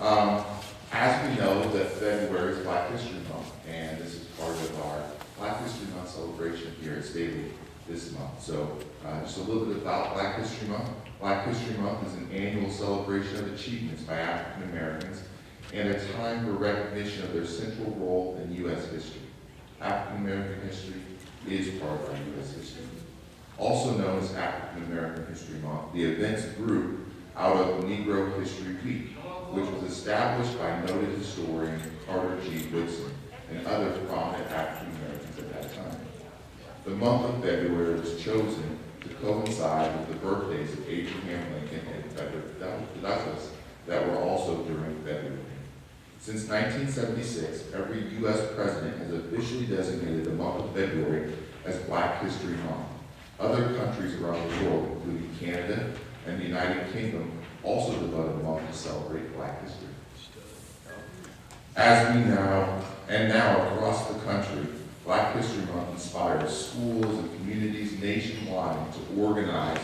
As we know, that February is Black History Month, and this is part of our Black History Month celebration here at Staley this month. So just a little bit about Black History Month. Black History Month is an annual celebration of achievements by African Americans and a time for recognition of their central role in U.S. history. African American history is part of our U.S. history. Also known as African American History Month, the events grew out of Negro History Week, which was established by noted historian Carter G. Woodson and other prominent African Americans at that time. The month of February was chosen to coincide with the birthdays of Abraham Lincoln and Frederick Douglass that were also during February. Since 1976, every U.S. president has officially designated the month of February as Black History Month. Other countries around the world, including Canada and the United Kingdom, also devote a month to celebrate Black history. As we now across the country, Black History Month inspires schools and communities nationwide to organize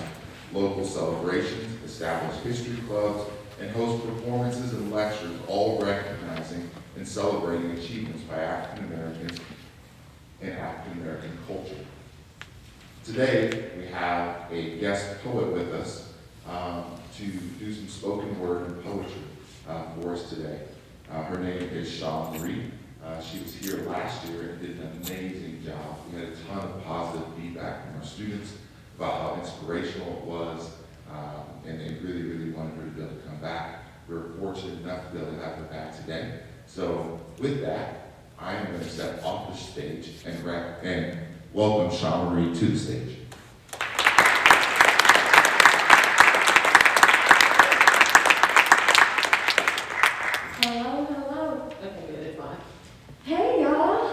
local celebrations, establish history clubs, and host performances and lectures, all recognizing and celebrating achievements by African Americans and African American culture. Today, we have a guest poet with us to do some spoken word and poetry for us today. Her name is Chámerri. She was here last year and did an amazing job. We had a ton of positive feedback from our students about how inspirational it was, and they really, really wanted her to be able to come back. We were fortunate enough to be able to have her back today. So with that, I am going to step off the stage and welcome Chámerri to the stage. Hello. Okay, good, it's fine. Hey, y'all.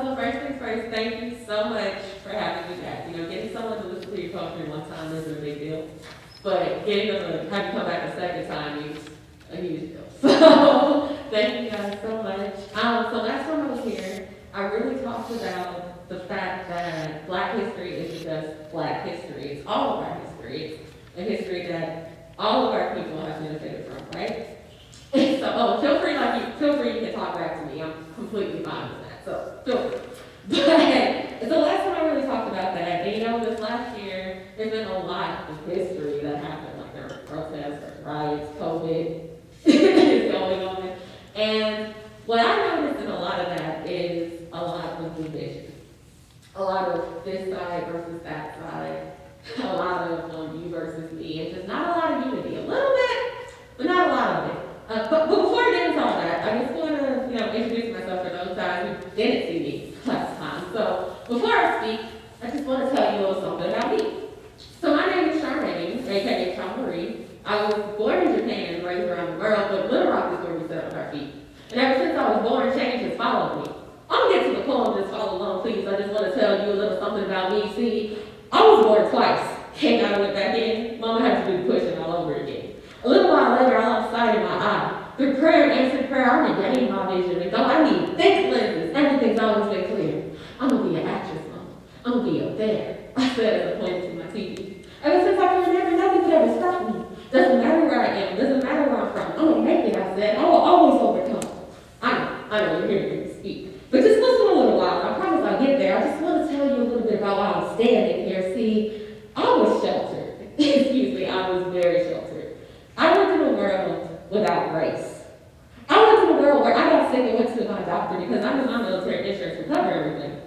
So first things first, thank you so much for having me back. You know, getting someone to listen to your poetry one time isn't a big deal, but getting them to have you come back a second time is a huge deal. So thank you guys so much. So last time I was here, I really talked about the fact that Black history isn't just Black history, it's all of our history. It's a history that all of our people have benefited from, right? So, feel free, you can talk back to me. I'm completely fine with that. So, feel free. But, so last time I really talked about that, and you know, this last year, there's been a lot of history that happened, like there were protests, riots, COVID is going on. And what I noticed in a lot of that is a lot of division. A lot of this side versus that side. A lot of you versus me. And just not a lot of unity. A little bit, but not a lot of it. But before I get into all that, I just want to, introduce myself for those guys who didn't see me last time. So before I speak, I just want to tell you a little something about me. So my name is Chámerri, aka Chámerri. I was born in Japan and raised around the world, but Little Rock is where we set up our feet. And ever since I was born, change has followed me. I'm gonna get to the poem, just follow along, please. I just want to tell you a little something about me. See, I was born twice. Came out and went back in. Mama had to do the pushing all over again. A little while later, I lost sight in my eye. Through prayer and answered prayer, I regained my vision. And though I need thick lenses, everything's always been clear. I'm gonna be an actress, Mama. I'm gonna be up there. I said as I pointed to my TV. Ever since I can remember, nothing could ever stop me. Doesn't matter where I am, doesn't matter where I'm from. I'm gonna make it, I said. I will always overcome. I know you're hearing me speak. But just listen a little while. I promise I'll get there. I just want to tell you a little bit about why I'm standing here. See, I was sheltered. Excuse me, I was very sheltered. I lived in a world without race. I lived in a world where I got sick and went to my doctor because I knew my military insurance would cover everything.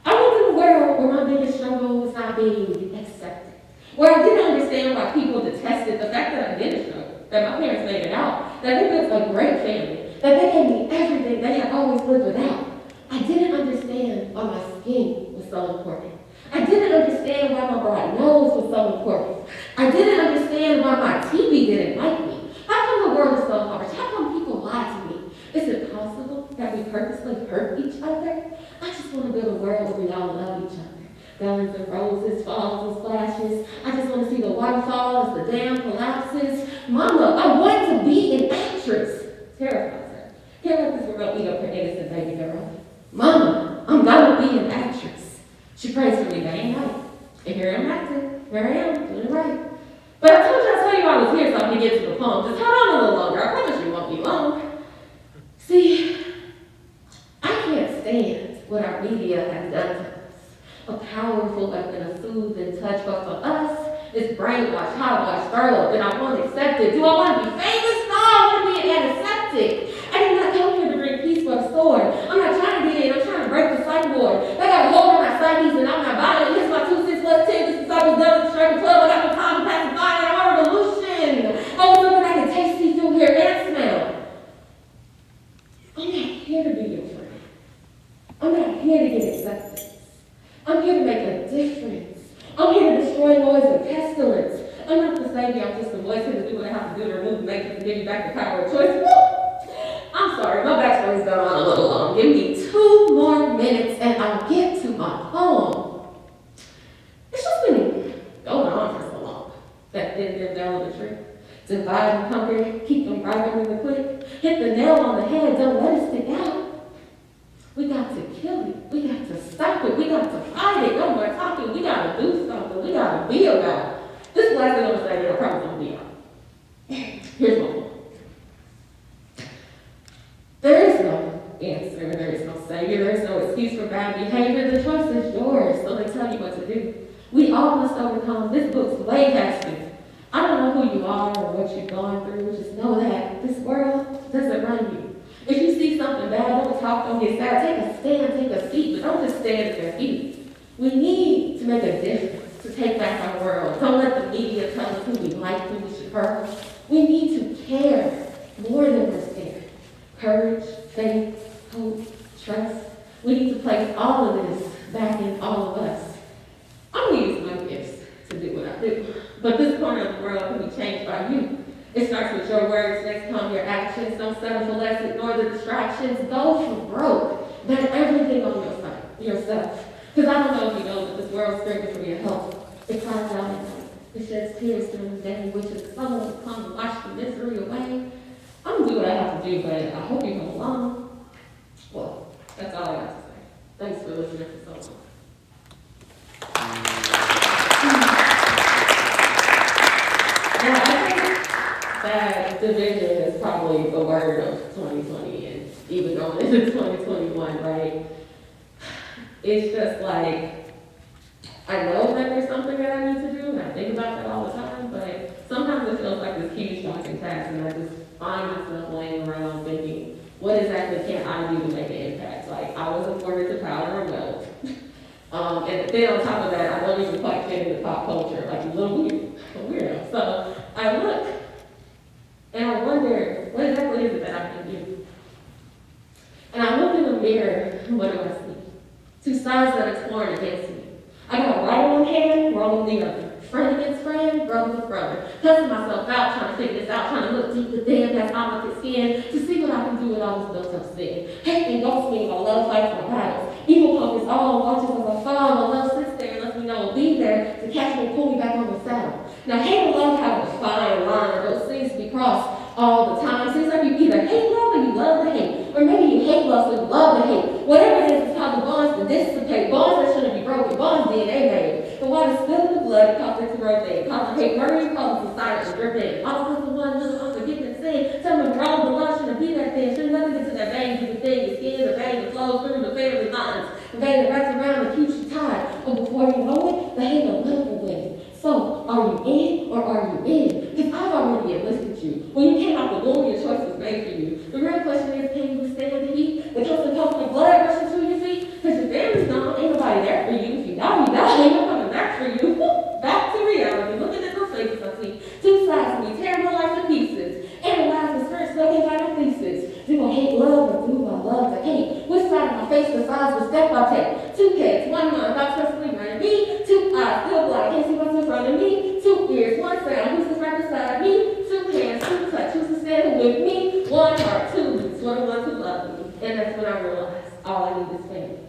I lived in a world where my biggest struggle was not being accepted. Where I didn't understand why people detested the fact that I did struggle, that my parents made it out, that they built a great family, that they gave me everything they had always lived without. I didn't understand why my skin was so important. I didn't understand why my bright nose was so important. I didn't understand why my TV didn't like me. How come the world is so harsh? How come people lie to me? Is it possible that we purposely hurt each other? I just want to build a world where we all love each other. Gardens and roses, falls and splashes. I just want to see the waterfall as the dam collapses. Mama, I want to be an actress. Terrifies her. Can't let this world eat up her innocent baby girl. Mama, I'm gonna be an actress. She prays for me day and night. And here I'm acting. Here I am, doing it right. But I told you I was here so I can get to the poem. Just hold on a little longer. I promise you it won't be long. our media has done to us. A powerful weapon, a soothing touch, but for us, it's brainwash, hotwash, stirred then I won't accept it. Do I want to be famous? No, I want to be an antiseptic. I did not come here to bring peace but a sword. I'm not trying to get in, I'm trying to break the cyborg. I got a hold on my psyches and I'm not buying it. Here's my 2, 6 plus 10, this is I was done with the straight club. I got no time to pass it by, and I'm a revolution. I want something I can taste, see, feel, hear, and smell. I'm not here to be your friend. I'm not here to get acceptance. I'm here to make a difference. I'm here to destroy noise and pestilence. I'm not the savior, I'm just a voice here to do what I have to do to remove the makeup and give you back the power of choice. Woo! I'm sorry, my backstory's gone on a little long. Give me 2 more minutes and I'll get to my home. It's just been going on for so long. That thin tree. Divide and conquer, keep them driving really quick. Hit the nail on the head, don't let it stick out. We got to kill it. We got to stop it. We got to fight it. No more talking. We got to do something. We got to be about it. This is the last thing I'm going to say, and I promise I'm going to be out. Here's my point. There is no answer. There is no savior. There is no excuse for bad behavior. The choice is yours, so they tell you what to do. We all must overcome. This book's way past you. I don't know who you are or what you've gone through. Just know that this world doesn't run you. If you see something bad, don't talk, don't get sad. Take a stand, take a seat, but don't just stand at their feet. We need to make a difference, to take back our world. Don't let the media tell us who we like, who we should hurt. We need to care more than we're scared. Courage, faith, hope, trust. We need to place all of this back in all of us. I'm going to use my gifts to do what I do. But this corner of the world can be changed by you. It starts with your words, next come your actions. Don't settle for less, ignore the distractions. Go for broke. Bet everything on yourself. Because I don't know if you know, but this world's screaming for your help. It cries out at night. It sheds tears during the day, which is someone to come to wash the misery away. I'm going to do what I have to do, but I hope you come along. Well, that's all I got to say. Thanks for listening for so long. And I think that division is probably the word of 2020 and even going into 2021, right? It's just like, I know that there's something that I need to do, and I think about that all the time, but sometimes it feels like this huge daunting task, and I just find myself laying around thinking, what exactly can I do to make an impact? Like, I was afforded to powder and weld. And then on top of that, I don't even quite fit into pop culture, like a little weirdo. So I look, and I wonder, what exactly is it that I can do? And I look in the mirror, and what do I see? 2 sides that are torn against me. I got right on one hand, wrong on the other. Friend against friend, brother with brother. Cussing myself out, trying to figure this out, trying to look deep within, past opposite skin, to see what I can do with all this built up sin. Hate engulfs me, my love fights my battles. Evil focus all, watches as I fall, my love sits there and lets me know I'll be there to catch me and pull me back on the saddle. Now, hate and love have a fine line, those things to be crossed all the time. It seems like you either hate love or you love to hate. Or maybe you hate love so you love to hate. Whatever it is, it's how the bonds to dissipate. Bonds that shouldn't be broken. Bonds DNA made. But while it's spilling the blood, it causes it to rotate. It causes hate murder, it causes society to drip in. All because the one little unforgiveness sin. Someone wrong, the love shouldn't be that thin. Shouldn't nothing get to that vein, do the thing. Your skin, the vein that flows through the family lines. The vein that wraps around and keeps you tied. But before you know it, the hate of love will win. So, are you in or are you in? Because I've already enlisted you. When you came out the womb, your choice was made for you. The real question is, can you withstand the heat? The constant pumping blood rushing through your feet? Because your family's gone, ain't nobody there for you. If you die, you die. Ain't no coming back for you. Back to reality. Looking at those faces I see. 2 sides of me, tearing my life to pieces. Analyze the spirit, studying by the thesis. Do I hate love or do I love to hate? Which side of my face decides the step I take? 2 heads, 1 mind, about trustfully running me. 2 eyes, still blind, can't see what's in front of me. 2 ears, 1 sound, who's this right beside me? 2 hands, 2 touch, who's to stand with me? 1 heart, 2 lips, 1 of the ones who love me. And that's when I realized all I need is family.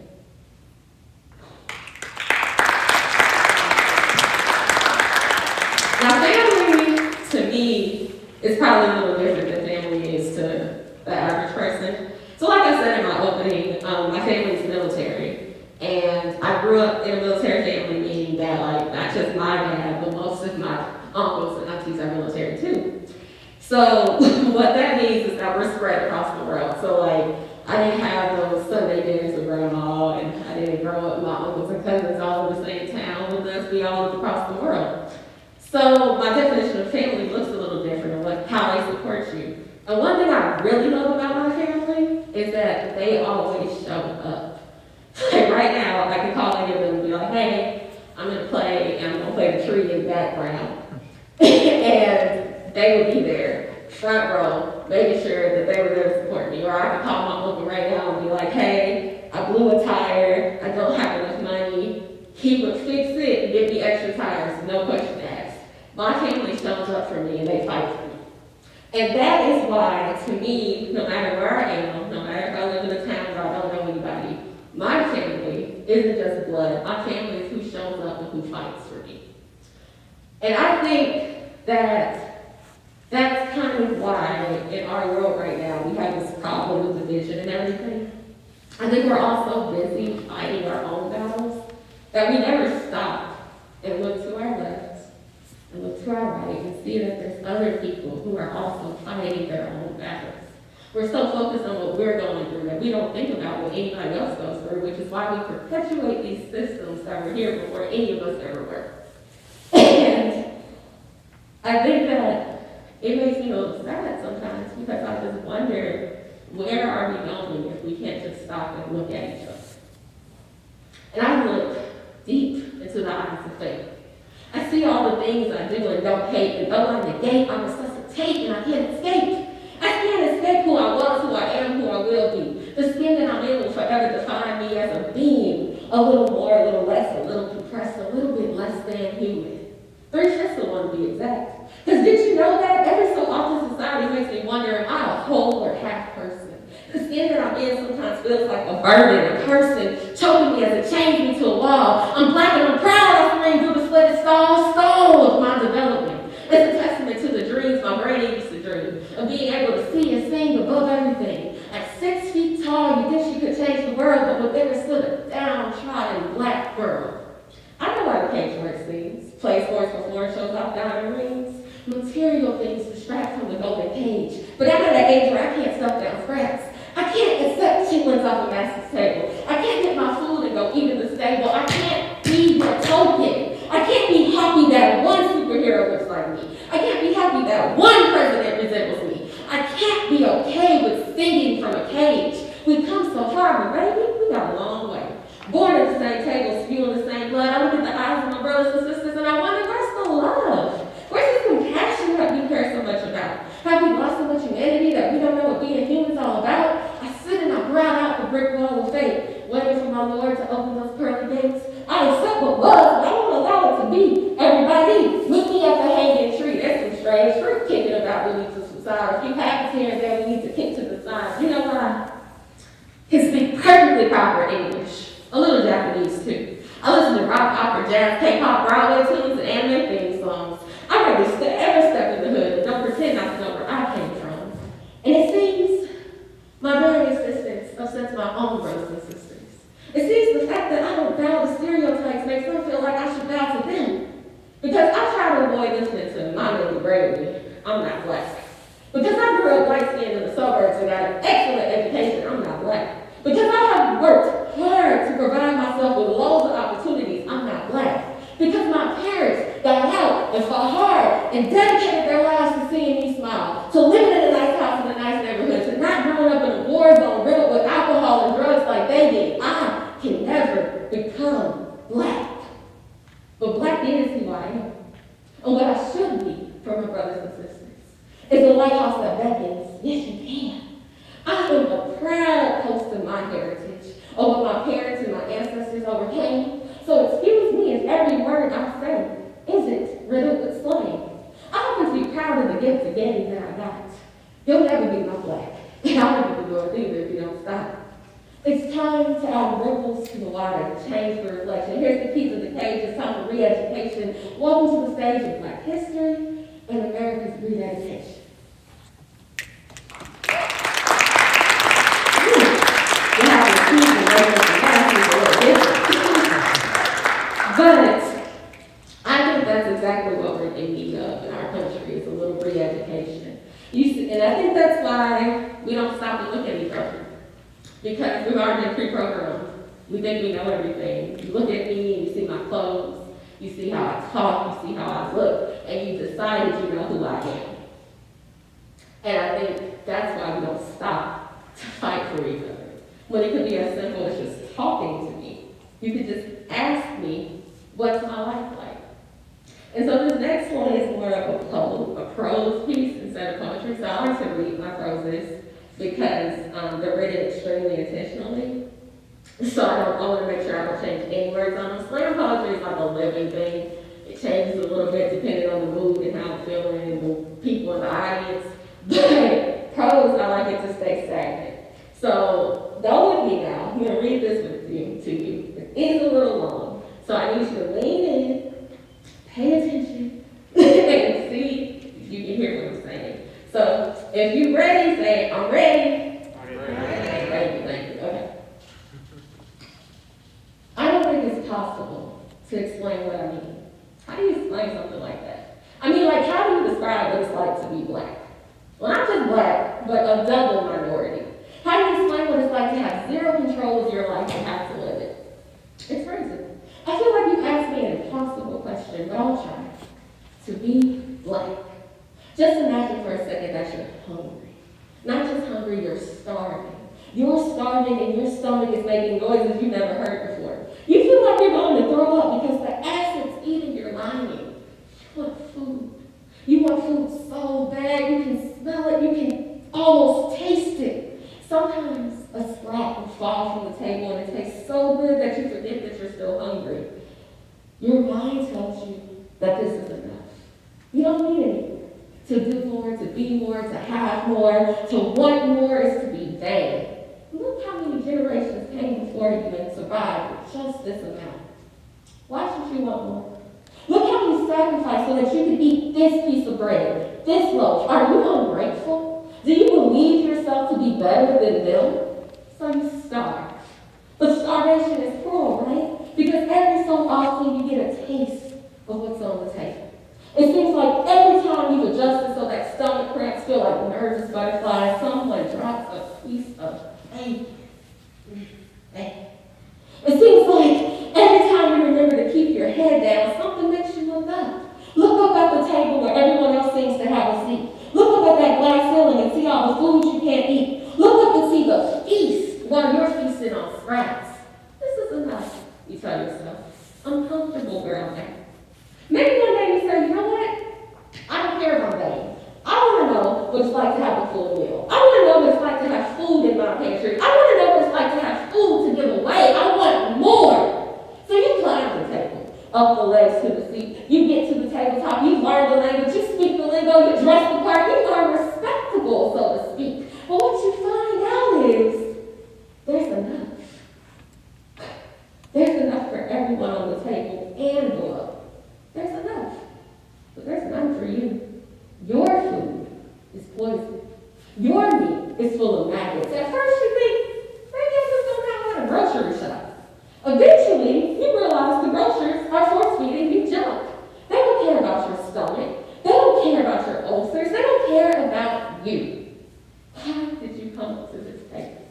Now, family, to me, is probably a little different than family is to the average person. So like I said in my opening, my family is military. And I grew up in a military family, meaning that like not just my dad, but most of my uncles and aunties are military too. So what that means is that we're spread across the world. So like I didn't have those Sunday dinners with grandma, and And one thing I really love about my family is that they always show up. Like right now, I can call any of them and be like, hey, I'm gonna play, and I'm gonna play the tree in the background. And they would be there, front row, making sure that they were there to support me. Or I could call my uncle right now and be like, hey, I blew a tire, I don't have enough money. He would fix it and give me extra tires, no question asked. My family shows up for me and they fight for me. And that is why, to me, no matter where I am, no matter if I live in a town where I don't know anybody, my family isn't just blood. My family is who shows up and who fights for me. And I think that that's kind of why in our world right now we have this problem with division and everything. I think we're all so busy fighting our own battles that we never stop and look to our left and look to our right and see that there's other people who are also fighting their own battles. We're so focused on what we're going through that we don't think about what anybody else goes through, which is why we perpetuate these systems that were here before any of us ever were. And I think that it makes me a little sad sometimes because I just wonder, where are we going if we can't just stop and look at each other? And I look deep into the eyes of faith. I see all the things I do and don't hate, and though I negate, I resuscitate, and I can't escape. I can't escape who I was, who I am, who I will be. The skin that I'm in will forever define me as a being, a little more, a little less, a little compressed, a little bit less than human. 3/5 of one to be exact. Because did you know that every so often society makes me wonder, am I a whole or half person? The skin that I'm in sometimes feels like a burden, a person choking me as it chains me to a wall. I'm black and I'm proud I scream through the slitted stone of my development. It's a testament to the dreams my brain used to dream, of being able to see and sing above everything. At 6 feet tall, you think you could change the world, but within her stood a downtrodden black girl. I know why the cage work sings, plays sports before it shows off diamond rings. Material things distract from the golden cage. But I'm at an age where I can't stuff down scraps. I can't accept chitlins off a master's table. I can't get my food and go eat in the stable. I can't be the token. I can't be happy that one superhero looks like me. I can't be happy that one president resembles me. I can't be okay with singing from a cage. We've come so far, but baby, we got a long way. Born at the same table, spewing the same blood. I look at the eyes of my brothers and sisters and I wonder, where's the love? Where's this compassion that we care so much about? Have we lost so much humanity that we don't know what being human is all about? I sit and I ground out the brick wall of fate, waiting for my Lord to open those pearly gates. I accept what was, but I won't allow it to be. Everybody, look me at the hanging tree. There's some strange fruit kicking about. We need to subside. A few habits here and there we need to kick to the side. You know why? He speaks perfectly proper English. A little Japanese too. I listen to rock, opera, jazz, K-pop, Broadway tunes, and anime theme songs. I rarely ever step in the hood and don't pretend not to know where I came from. And it seems my very existence upsets my own brothers and sisters. It seems the fact that I don't bow to stereotypes makes them feel like I should bow to them. Because I try to avoid listening to my name bravely. I'm not black. Because I grew up light-skinned in the suburbs and got an excellent education, I'm not black. Because I have worked hard to provide myself with loads of opportunities, I'm not black. Because my parents got out and fought hard and dedicated their lives to seeing me smile, to living in a nice house in a nice neighborhood, to not growing up in a war zone riddled with alcohol and drugs like they did. I can never become black. But black is who I am. And what I should be for my brothers and sisters is a lighthouse that beckons, yes you can. I am a proud host of my heritage, of what my parents and my ancestors overcame. So excuse me if every word I say isn't riddled with slang. I happen to be proud of the gift of Getty that I got. You'll never be my black, and I'll never be yours either if you don't stop. It's time to add ripples to the water, to change the reflection. Here's the keys of the cage. It's time for re-education. Welcome to the stage of Black history and America's rededication. But I think that's exactly what we're in need of in our country, is a little re-education. And I think that's why we don't stop and look at each other. Because we've already been pre-programmed. We think we know everything. You look at me and you see my clothes, you see how I talk, you see how I look, and you decided you know who I am. And I think that's why we don't stop to fight for each other. When it could be as simple as just talking to me. You could just ask me, what's my life like? And so this next one is more of a poem, a prose piece instead of poetry. So I like to read my proses because they're written extremely intentionally. So I want to make sure I don't change any words on them. Slam poetry is like a living thing. It changes a little bit depending on the mood and how I'm feeling and the people in the audience. But prose, I like it to stay stagnant. So go with me now. I'm going to read this to you. It is a little long. So I need you to lean in, pay attention, and see if you can hear what I'm saying. So if you're ready, say, I'm ready. Thank you. Okay. I don't think it's possible to explain what I mean. How do you explain something like that? I mean, like, how do you describe what it's like to be black? Well, not just black, but a double minority. How do you explain what it's like to have zero control of your life and have to live it? It's crazy. I feel like you asked me an impossible question, but I'll try. To be black. Just imagine for a second that you're hungry. Not just hungry, you're starving. You're starving and your stomach is making noises you've never heard before. You feel like you're going to throw up because the acid's eating your lining. You want food. You want food so bad, you can smell it, you can almost taste it. Sometimes a scrap will fall from the table and it tastes so good that you forget that you're still hungry. Your mind tells you that this is enough. You don't need any more. To do more, to be more, to have more, to want more is to be vain. Look how many generations came before you and survived with just this amount. Why should you want more? Look how you sacrificed so that you could eat this piece of bread, this loaf. Are you ungrateful? Do you believe yourself to be better than them? So you starve. But starvation is cruel, right? Because every so often you get a taste of what's on the table. It seems like every time you've adjusted so that stomach cramps feel like nervous butterflies, someone drops a piece of bacon. It seems like every time you remember to keep your head down, something makes you look up. Look up at the table where everyone else seems to have a seat. Look up at that glass ceiling and see all the food you can't eat. Look up and see the feast while you're feasting on scraps. This is enough, you tell yourself. I'm comfortable where I'm at. Maybe one day you say, you know what? I don't care about that. I want to know what it's like to have a full meal. I want to know what it's like to have food in my pantry. I want to know what it's like to have food to give away. I want more. So you climb the table, up the legs to the seat. You get to the tabletop. You learn the language. You speak the lingo. You dress the part. You are respectable, so to speak. But what you find out is there's enough. There's enough for everyone on the table and below. There's enough. But there's none for you. Your food is poison. Your meat is full of maggots. At first you think, maybe I'm just going down to the grocery shop. Eventually, you realize the grocers are force-feeding you junk. They don't care about your stomach. They don't care about your ulcers. They don't care about you. How did you come to this table?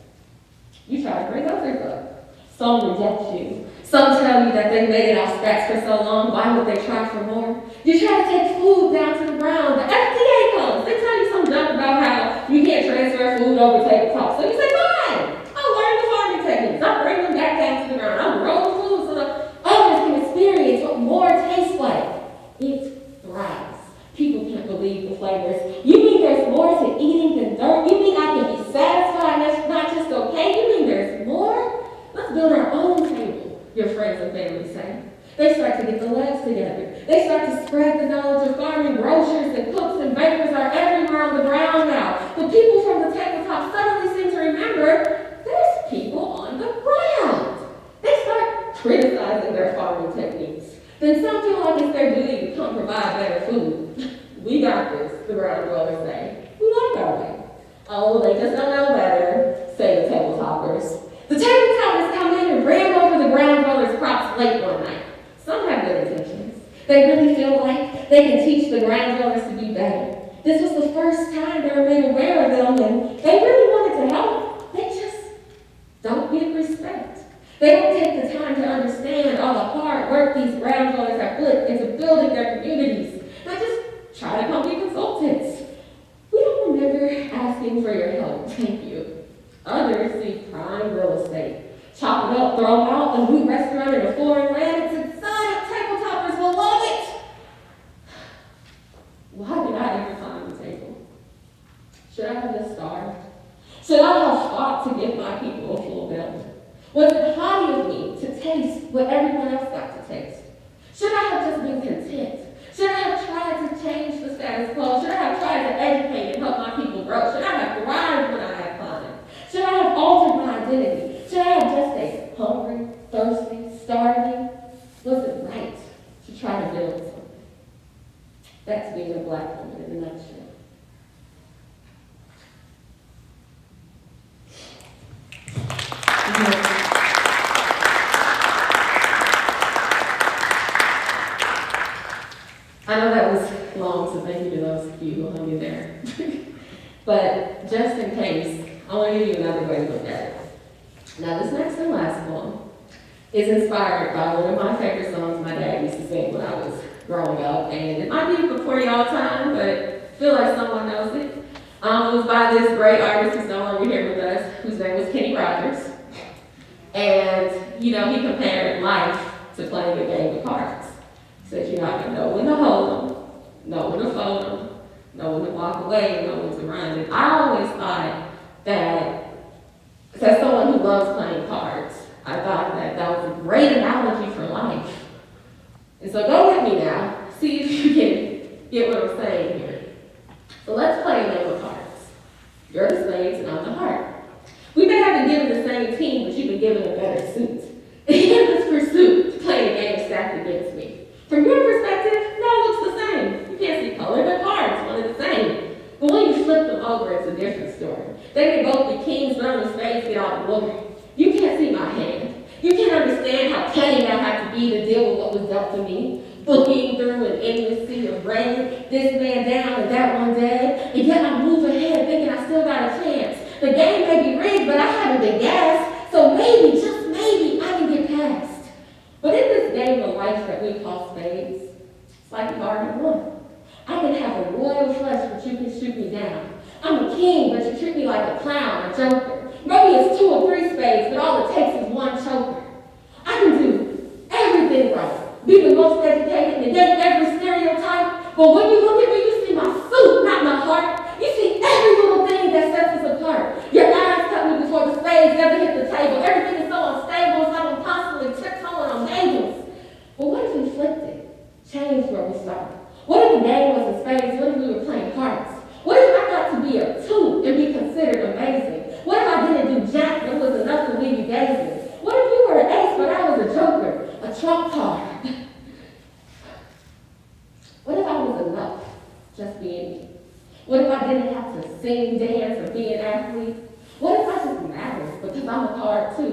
You try to bring others up. Some reject you. Some tell you that they made it off scratch for so long, why would they try for more? You try to take food down to the ground. The FDA comes. They tell you some junk about how you can't transfer food over tabletop. So you say, fine, I'll learn the farming techniques. I'll bring them back down to the ground. I'll grow the food so that others can experience what more tastes like. It thrives. People can't believe the flavors. You mean there's more to eating than dirt? You mean I can be satisfied and that's not just okay? You mean there's more? Let's build our own table. Your friends and family say. They start to get the labs together. They start to spread the knowledge of farming. Grocers and cooks and bakers are everywhere on the ground now. The people from the tabletop suddenly seem to remember there's people on the ground. They start criticizing their farming techniques. Then some feel like it's their duty to come provide better food. We got this, the ground dwellers say. We like our way. Oh, they just don't know better, say the tabletoppers. The tabletoppers come in and ran over the ground dwellers' crops late one night. Some have good intentions. They really feel like they can teach the ground dwellers to be better. This was the first time they were made aware of them, and they really wanted to help. They just don't get respect. They don't take the time to understand all the hard work these ground dwellers have put into building their communities. They just try to come be consultants. We don't remember asking for your help, thank you. Others see prime real estate. Chop it up, throw them out, a new restaurant in a foreign land. It's exotic, tabletoppers will love it. Why did I ever find the table? Should I have just starved? Should I have fought to give my people a full meal? Was it haughty of me to taste what everyone else got to taste? Should I have just been content? Should I have tried to change the status quo? Should I have tried to educate and help my people grow? Should I have thrived when I had climbed? Should I have altered my identity? Should I have just stayed hungry, thirsty, starving? Was it right to try to build something? That's being a Black woman in a nutshell. I know that was long, so thank you to those of you who hung in there. But just in case, I want to give you another way to look at it. Now, this next and last poem is inspired by one of my favorite songs my dad used to sing when I was growing up, and it might be before y'all time, but I feel like someone knows it. It was by this great artist who's no longer here with us, whose name was Kenny Rogers. And, you know, he compared life to playing a game of cards. He said you have to know when to hold them, know when to fold them, know when to walk away, and know when to run. And I always thought that, as someone who loves playing cards, I thought that that was a great analogy for life. And so go with me now, see if you can get what I'm saying here. So let's play a game of cards. You're the spades and I'm the heart. We may have been given the same team, but you've been given a better suit. In this pursuit, playing a game stacked against me. From your perspective, no, it looks the same. You can't see color, the cards, one and the same. But when you flip them over, it's a different story. They may both be kings, but only spades get all the glory. You can't see my hand. You can't understand how cunning I have to be to deal with what was dealt to me. Booking through an endless sea of rain, this man down and that one dead, and yet I move ahead thinking I still got a chance. The game may be rigged, but I haven't been gassed, so maybe, just maybe, I can get past. But in this game of life that we call spades, it's like you've already won. I can have a royal flush, but you can shoot me down. I'm a king, but you treat me like a clown, a joker. Maybe it's 2 or 3 spades, but all it takes is 1 choker. I can do everything right. Be the most educated and get every stereotype. But when you look at me, you see my suit, not my heart. You see every little thing that sets us apart. Your eyes cut me before the spades ever hit the table. Everything is so unstable, it's like I'm constantly tiptoeing on angels. But what if we flipped it? Changed where we started? What if the game was a spades? What if we were playing hearts? What if I got to be a 2 and be considered amazing? What if I didn't do jack that was enough to leave you gazing? What if you were an ace but I was a joker, a trump card? What if I was enough just being me? What if I didn't have to sing, dance, or be an athlete? What if I just mattered because I'm a card too?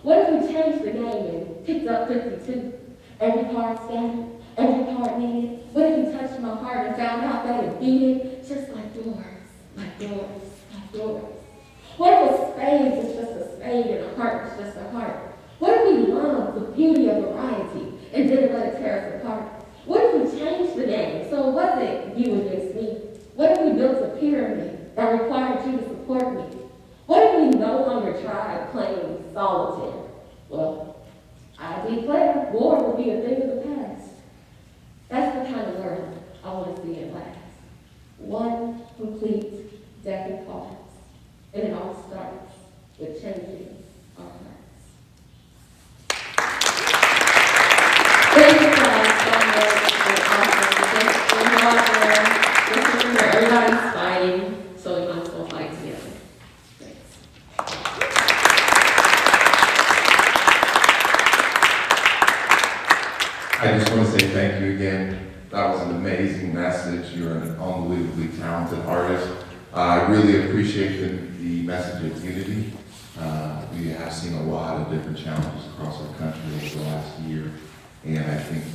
What if we changed the game and picked up 52? Every card scattered, every card needed. What if you touched my heart and found out that it beat it just like yours, like yours, like yours? What if a spade was just a spade and a heart was just a heart? What if we loved the beauty of variety and didn't let it tear us apart? What if we changed the game so it wasn't you against me? What if we built a pyramid that required you to support me? What if we no longer tried playing solitaire? Well, I declare war would be a thing of the past. That's the kind of world I want to see at last. One complete deck of cards. And it all starts with changing our hearts. Thank you guys so much for awesome. Everybody's fighting, so we must all fight together. Thanks. I just want to say thank you again. That was an amazing message. You're an unbelievably talented artist. I really appreciate the message of unity. We have seen a lot of different challenges across our country over the last year, and I think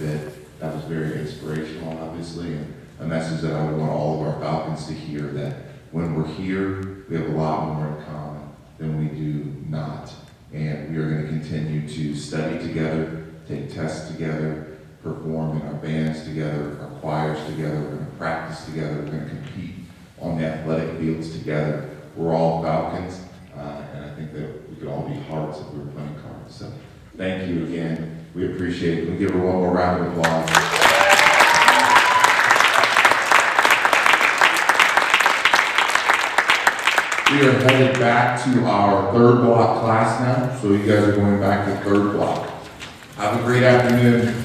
that was very inspirational, obviously, and a message that I would want all of our Falcons to hear, that when we're here, we have a lot more in common than we do not. And we are going to continue to study together, take tests together, perform in our bands together, our choirs together, we're going to practice together, we're going to compete on the athletic fields together. we're all Falcons, and I think that we could all be Hearts if we were playing cards. So thank you again. We appreciate it. We'll give her one more round of applause. We are headed back to our third block class now, so you guys are going back to third block. Have a great afternoon.